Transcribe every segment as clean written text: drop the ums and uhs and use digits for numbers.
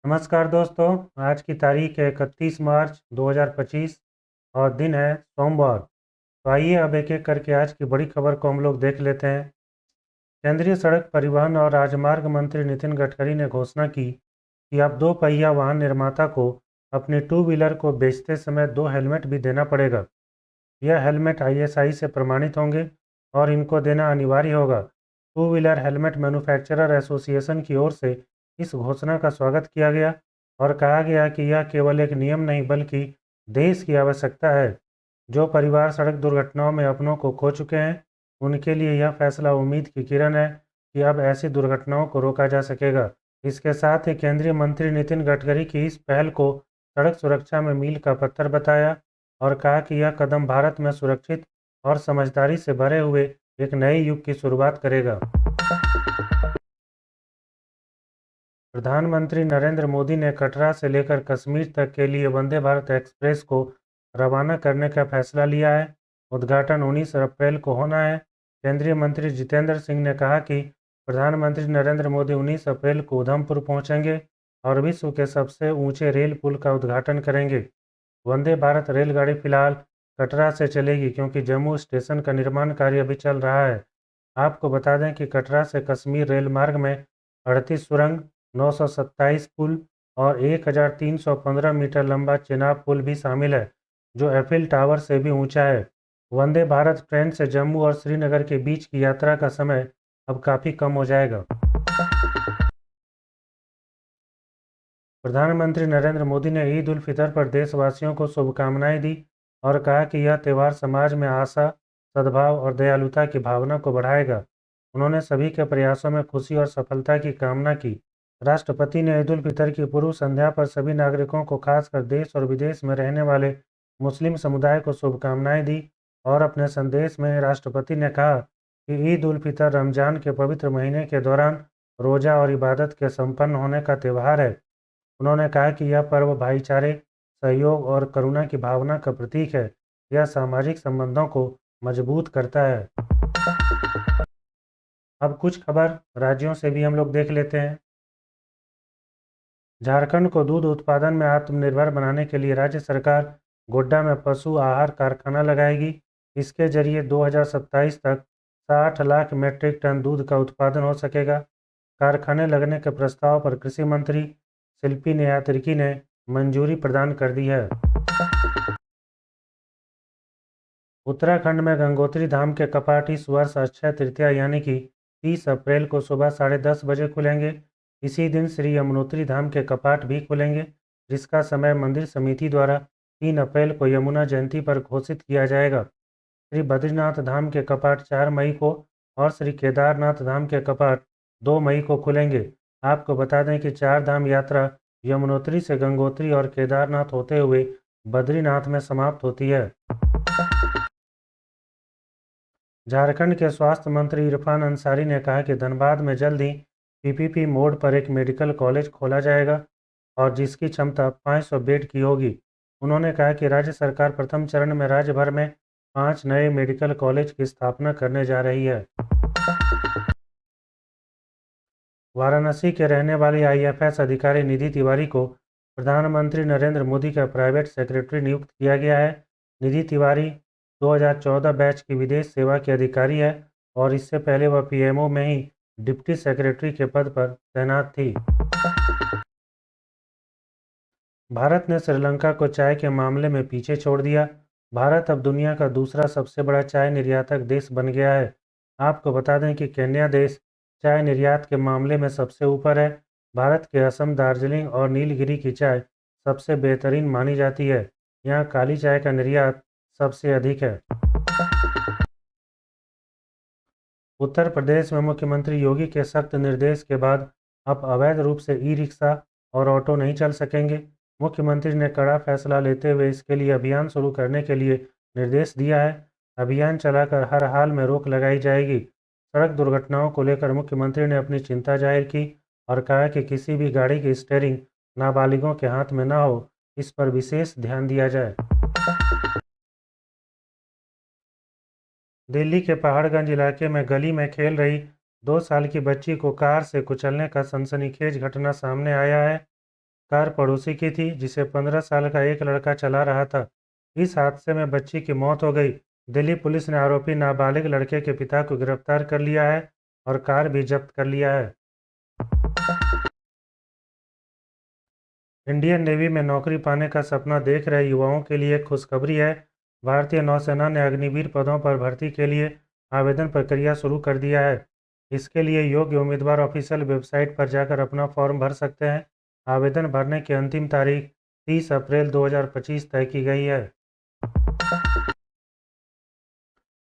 नमस्कार दोस्तों। आज की तारीख है 31 मार्च 2025 और दिन है सोमवार। तो आइए अब एक एक करके आज की बड़ी खबर को हम लोग देख लेते हैं। केंद्रीय सड़क परिवहन और राजमार्ग मंत्री नितिन गडकरी ने घोषणा की कि अब दो पहिया वाहन निर्माता को अपने टू व्हीलर को बेचते समय दो हेलमेट भी देना पड़ेगा। यह हेलमेट आईएसआई से प्रमाणित होंगे और इनको देना अनिवार्य होगा। Two wheeler helmet manufacturer association की ओर से इस घोषणा का स्वागत किया गया और कहा गया कि यह केवल एक नियम नहीं बल्कि देश की आवश्यकता है। जो परिवार सड़क दुर्घटनाओं में अपनों को खो चुके हैं उनके लिए यह फैसला उम्मीद की किरण है कि अब ऐसी दुर्घटनाओं को रोका जा सकेगा। इसके साथ ही केंद्रीय मंत्री नितिन गडकरी की इस पहल को सड़क सुरक्षा में मील का पत्थर बताया और कहा कि यह कदम भारत में सुरक्षित और समझदारी से भरे हुए एक नए युग की शुरुआत करेगा। प्रधानमंत्री नरेंद्र मोदी ने कटरा से लेकर कश्मीर तक के लिए वंदे भारत एक्सप्रेस को रवाना करने का फैसला लिया है। उद्घाटन 19 अप्रैल को होना है। केंद्रीय मंत्री जितेंद्र सिंह ने कहा कि प्रधानमंत्री नरेंद्र मोदी 19 अप्रैल को उधमपुर पहुंचेंगे और विश्व के सबसे ऊंचे रेल पुल का उद्घाटन करेंगे। वंदे भारत रेलगाड़ी फिलहाल कटरा से चलेगी क्योंकि जम्मू स्टेशन का निर्माण कार्य अभी चल रहा है। आपको बता दें कि कटरा से कश्मीर रेल मार्ग में 38 सुरंग, 927 पुल और 1315 मीटर लंबा चेनाब पुल भी शामिल है, जो एफिल टावर से भी ऊंचा है। वंदे भारत ट्रेन से जम्मू और श्रीनगर के बीच की यात्रा का समय अब काफ़ी कम हो जाएगा। प्रधानमंत्री नरेंद्र मोदी ने ईद उल फितर पर देशवासियों को शुभकामनाएं दी और कहा कि यह त्यौहार समाज में आशा, सद्भाव और दयालुता की भावना को बढ़ाएगा। उन्होंने सभी के प्रयासों में खुशी और सफलता की कामना की। राष्ट्रपति ने ईद उल फितर की पूर्व संध्या पर सभी नागरिकों को खासकर देश और विदेश में रहने वाले मुस्लिम समुदाय को शुभकामनाएं दी और अपने संदेश में राष्ट्रपति ने कहा कि ईद उल फितर रमजान के पवित्र महीने के दौरान रोज़ा और इबादत के संपन्न होने का त्यौहार है। उन्होंने कहा कि यह पर्व भाईचारे, सहयोग और करुणा की भावना का प्रतीक है। यह सामाजिक संबंधों को मजबूत करता है। अब कुछ खबर राज्यों से भी हम लोग देख लेते हैं। झारखंड को दूध उत्पादन में आत्मनिर्भर बनाने के लिए राज्य सरकार गोड्डा में पशु आहार कारखाना लगाएगी। इसके जरिए 2027 तक 60 लाख मीट्रिक टन दूध का उत्पादन हो सकेगा। कारखाने लगने के प्रस्ताव पर कृषि मंत्री शिल्पी यात्रिकी ने मंजूरी प्रदान कर दी है। उत्तराखंड में गंगोत्री धाम के कपाट इस वर्ष अक्षय तृतीया यानी कि 30 अप्रैल को सुबह 10:30 बजे खुलेंगे। इसी दिन श्री यमुनोत्री धाम के कपाट भी खुलेंगे, जिसका समय मंदिर समिति द्वारा 3 अप्रैल को यमुना जयंती पर घोषित किया जाएगा। श्री बद्रीनाथ धाम के कपाट 4 मई को और श्री केदारनाथ धाम के कपाट 2 मई को खुलेंगे। आपको बता दें कि 4 धाम यात्रा यमुनोत्री से गंगोत्री और केदारनाथ होते हुए बद्रीनाथ में समाप्त होती है। झारखंड के स्वास्थ्य मंत्री इरफान अंसारी ने कहा कि धनबाद में जल्द ही पीपीपी मोड पर एक मेडिकल कॉलेज खोला जाएगा और जिसकी क्षमता 500 बेड की होगी। उन्होंने कहा कि राज्य सरकार प्रथम चरण में राज्य भर में 5 नए मेडिकल कॉलेज की स्थापना करने जा रही है। वाराणसी के रहने वाली आईएफएस अधिकारी निधि तिवारी को प्रधानमंत्री नरेंद्र मोदी का प्राइवेट सेक्रेटरी नियुक्त किया गया है। निधि तिवारी 2014 बैच की विदेश सेवा की अधिकारी है और इससे पहले वह पीएमओ में ही डिप्टी सेक्रेटरी के पद पर तैनात थी। भारत ने श्रीलंका को चाय के मामले में पीछे छोड़ दिया। भारत अब दुनिया का दूसरा सबसे बड़ा चाय निर्यातक देश बन गया है। आपको बता दें कि केन्या देश चाय निर्यात के मामले में सबसे ऊपर है। भारत के असम, दार्जिलिंग और नीलगिरी की चाय सबसे बेहतरीन मानी जाती है। यहाँ काली चाय का निर्यात सबसे अधिक है। उत्तर प्रदेश में मुख्यमंत्री योगी के सख्त निर्देश के बाद अब अवैध रूप से ई-रिक्शा और ऑटो नहीं चल सकेंगे। मुख्यमंत्री ने कड़ा फैसला लेते हुए इसके लिए अभियान शुरू करने के लिए निर्देश दिया है। अभियान चलाकर हर हाल में रोक लगाई जाएगी। सड़क दुर्घटनाओं को लेकर मुख्यमंत्री ने अपनी चिंता जाहिर की और कहा कि किसी भी गाड़ी की स्टीयरिंग नाबालिगों के हाथ में न हो, इस पर विशेष ध्यान दिया जाए। दिल्ली के पहाड़गंज इलाके में गली में खेल रही 2 साल की बच्ची को कार से कुचलने का सनसनीखेज घटना सामने आया है। कार पड़ोसी की थी जिसे 15 साल का एक लड़का चला रहा था। इस हादसे में बच्ची की मौत हो गई। दिल्ली पुलिस ने आरोपी नाबालिग लड़के के पिता को गिरफ्तार कर लिया है और कार भी जब्त कर लिया है। इंडियन नेवी में नौकरी पाने का सपना देख रहे युवाओं के लिए खुशखबरी है। भारतीय नौसेना ने अग्निवीर पदों पर भर्ती के लिए आवेदन प्रक्रिया शुरू कर दिया है। इसके लिए योग्य उम्मीदवार ऑफिशियल वेबसाइट पर जाकर अपना फॉर्म भर सकते हैं। आवेदन भरने की अंतिम तारीख 30 अप्रैल 2025 तय की गई है।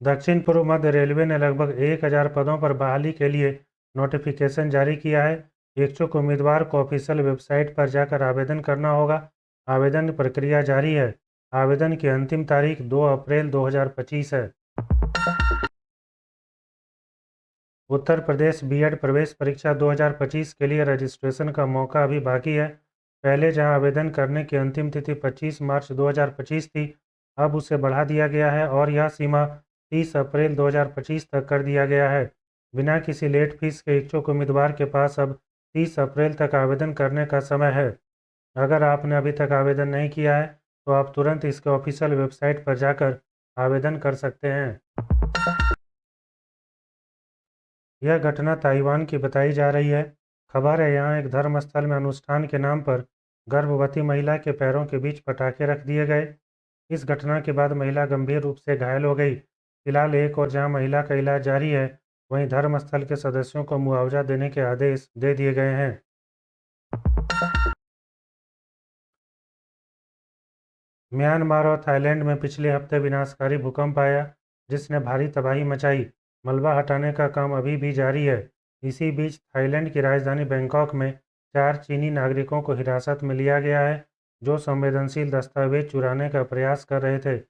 दक्षिण पूर्व मध्य रेलवे ने लगभग 1000 पदों पर बहाली के लिए नोटिफिकेशन जारी किया है। इच्छुक उम्मीदवार को ऑफिशियल वेबसाइट पर जाकर आवेदन करना होगा। आवेदन प्रक्रिया जारी है। आवेदन की अंतिम तारीख 2 अप्रैल 2025 है। उत्तर प्रदेश बीएड प्रवेश परीक्षा 2025 के लिए रजिस्ट्रेशन का मौका अभी बाकी है। पहले जहां आवेदन करने की अंतिम तिथि 25 मार्च 2025 थी, अब उसे बढ़ा दिया गया है और यह सीमा 30 अप्रैल 2025 तक कर दिया गया है। बिना किसी लेट फीस के इच्छुक उम्मीदवार के पास अब 30 अप्रैल तक आवेदन करने का समय है। अगर आपने अभी तक आवेदन नहीं किया है तो आप तुरंत इसके ऑफिशियल वेबसाइट पर जाकर आवेदन कर सकते हैं। यह घटना ताइवान की बताई जा रही है। खबर है यहाँ एक धर्मस्थल में अनुष्ठान के नाम पर गर्भवती महिला के पैरों के बीच पटाखे रख दिए गए। इस घटना के बाद महिला गंभीर रूप से घायल हो गई। फिलहाल एक और जहां महिला का इलाज जारी है, वहीं धर्मस्थल के सदस्यों को मुआवजा देने के आदेश दे दिए गए हैं। म्यांमार और थाईलैंड में पिछले हफ्ते विनाशकारी भूकंप आया, जिसने भारी तबाही मचाई। मलबा हटाने का काम अभी भी जारी है। इसी बीच थाईलैंड की राजधानी बैंकॉक में 4 चीनी नागरिकों को हिरासत में लिया गया है, जो संवेदनशील दस्तावेज चुराने का प्रयास कर रहे थे।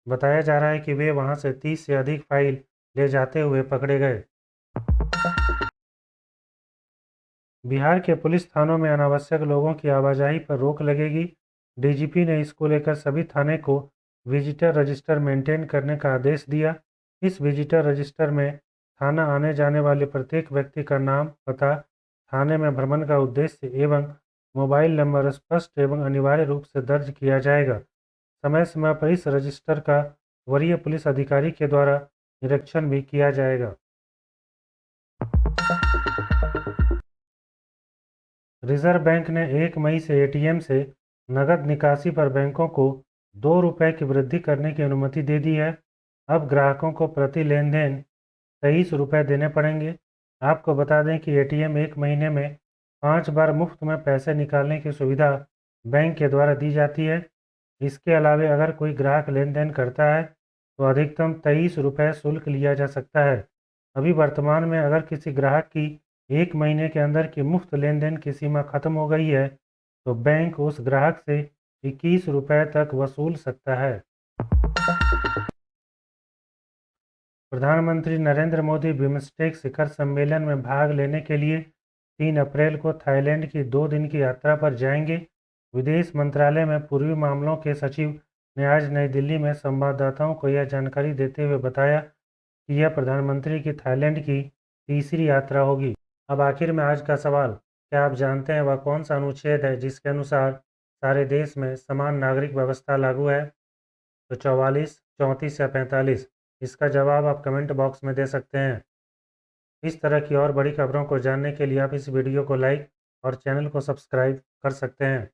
बताया जा रहा है कि वे वहां से 30 से अधिक फाइल ले जाते हुए पकड़े गए। बिहार के पुलिस थानों में अनावश्यक लोगों की आवाजाही पर रोक लगेगी। डीजीपी ने इसको लेकर सभी थाने को विजिटर रजिस्टर मेंटेन करने का आदेश दिया। इस विजिटर रजिस्टर में थाना आने जाने वाले प्रत्येक व्यक्ति का नाम, पता, थाने में भ्रमण का उद्देश्य एवं मोबाइल नंबर स्पष्ट एवं अनिवार्य रूप से दर्ज किया जाएगा। समय समय पर इस रजिस्टर का वरीय पुलिस अधिकारी के द्वारा निरीक्षण भी किया जाएगा। रिजर्व बैंक ने 1 मई से एटीएम से नकद निकासी पर बैंकों को ₹2 की वृद्धि करने की अनुमति दे दी है। अब ग्राहकों को प्रति लेन देन ₹23 देने पड़ेंगे। आपको बता दें कि एटीएम 1 महीने में 5 बार मुफ्त में पैसे निकालने की सुविधा बैंक के द्वारा दी जाती है। इसके अलावा अगर कोई ग्राहक लेन देन करता है तो अधिकतम ₹23 शुल्क लिया जा सकता है। अभी वर्तमान में अगर किसी ग्राहक की 1 महीने के अंदर की मुफ्त लेन देन की सीमा खत्म हो गई है तो बैंक उस ग्राहक से ₹21 तक वसूल सकता है। प्रधानमंत्री नरेंद्र मोदी बिम्स्टेक शिखर सम्मेलन में भाग लेने के लिए 3 अप्रैल को थाईलैंड की 2 दिन की यात्रा पर जाएंगे। विदेश मंत्रालय में पूर्वी मामलों के सचिव ने आज नई दिल्ली में संवाददाताओं को यह जानकारी देते हुए बताया कि यह प्रधानमंत्री की थाईलैंड की तीसरी यात्रा होगी। अब आखिर में आज का सवाल, क्या आप जानते हैं वह कौन सा अनुच्छेद है जिसके अनुसार सारे देश में समान नागरिक व्यवस्था लागू है? तो 44, 34 या 45? इसका जवाब आप कमेंट बॉक्स में दे सकते हैं। इस तरह की और बड़ी खबरों को जानने के लिए आप इस वीडियो को लाइक और चैनल को सब्सक्राइब कर सकते हैं।